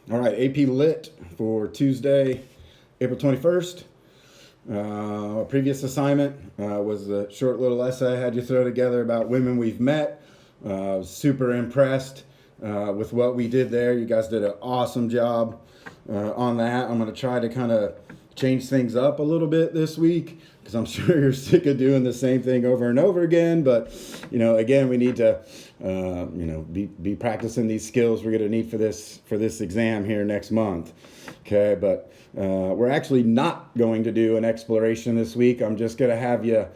All right, AP Lit for Tuesday, April 21st. Our previous assignment was a short little essay I had you throw together about women we've met. Super impressed with what we did there. You guys did an awesome job on that. I'm going to try to kind of change things up a little bit this week because I'm sure you're sick of doing the same thing over and over again. But, again, we need to, be practicing these skills we're going to need for this exam here next month. Okay, but we're actually not going to do an exploration this week. I'm just going to have you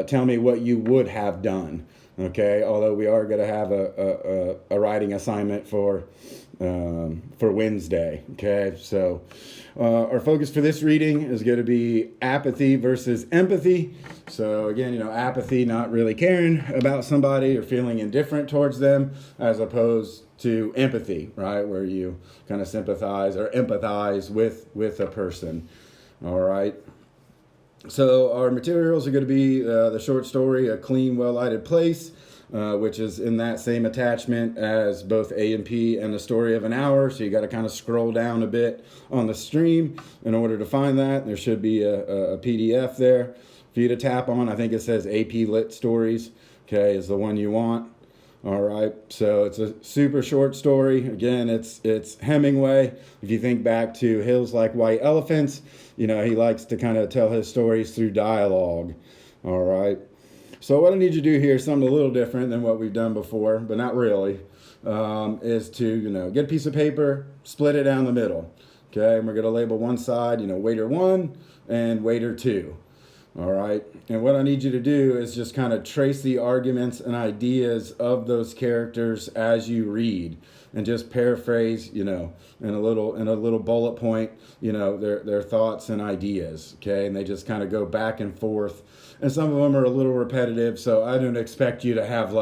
tell me what you would have done. Okay, although we are going to have a writing assignment for Wednesday. Okay, so our focus for this reading is going to be apathy versus empathy. So again, apathy, not really caring about somebody or feeling indifferent towards them, as opposed to empathy, right, where you kind of sympathize or empathize with a person. All right. So our materials are going to be the short story, A Clean, Well-Lighted Place, which is in that same attachment as both A and P and The Story of an Hour. So you got to kind of scroll down a bit on the stream in order to find that. There should be a PDF there for you to tap on. I think it says AP Lit Stories, okay, is the one you want. All right, so it's a super short story. Again, it's Hemingway. If you think back to Hills Like White Elephants, he likes to kind of tell his stories through dialogue. All right, so what I need you to do here is something a little different than what we've done before, but not really, is to, get a piece of paper, split it down the middle. Okay, and we're going to label one side, waiter 1 and waiter 2. All right. And what I need you to do is just kind of trace the arguments and ideas of those characters as you read, and just paraphrase, in a little bullet point, their thoughts and ideas. Okay. And they just kind of go back and forth. And some of them are a little repetitive. So I don't expect you to have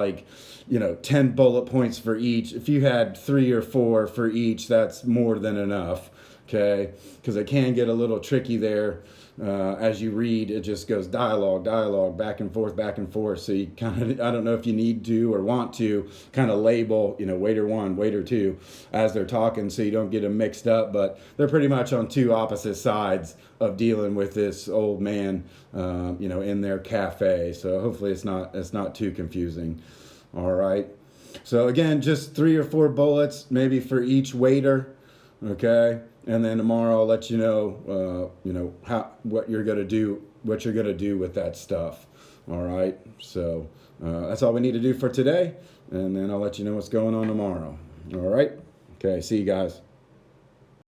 10 bullet points for each. If you had 3 or 4 for each, that's more than enough. Okay. Because it can get a little tricky there. As you read, it just goes dialogue, back and forth. So you kind of, I don't know if you need to or want to kind of label, waiter 1, waiter 2 as they're talking, so you don't get them mixed up. But they're pretty much on two opposite sides of dealing with this old man, in their cafe. So hopefully it's not too confusing. All right. So again, just 3 or 4 bullets, maybe for each waiter. Okay. And then tomorrow I'll let you know, what you're gonna do with that stuff. All right. So that's all we need to do for today, and then I'll let you know what's going on tomorrow. All right. Okay. See you guys.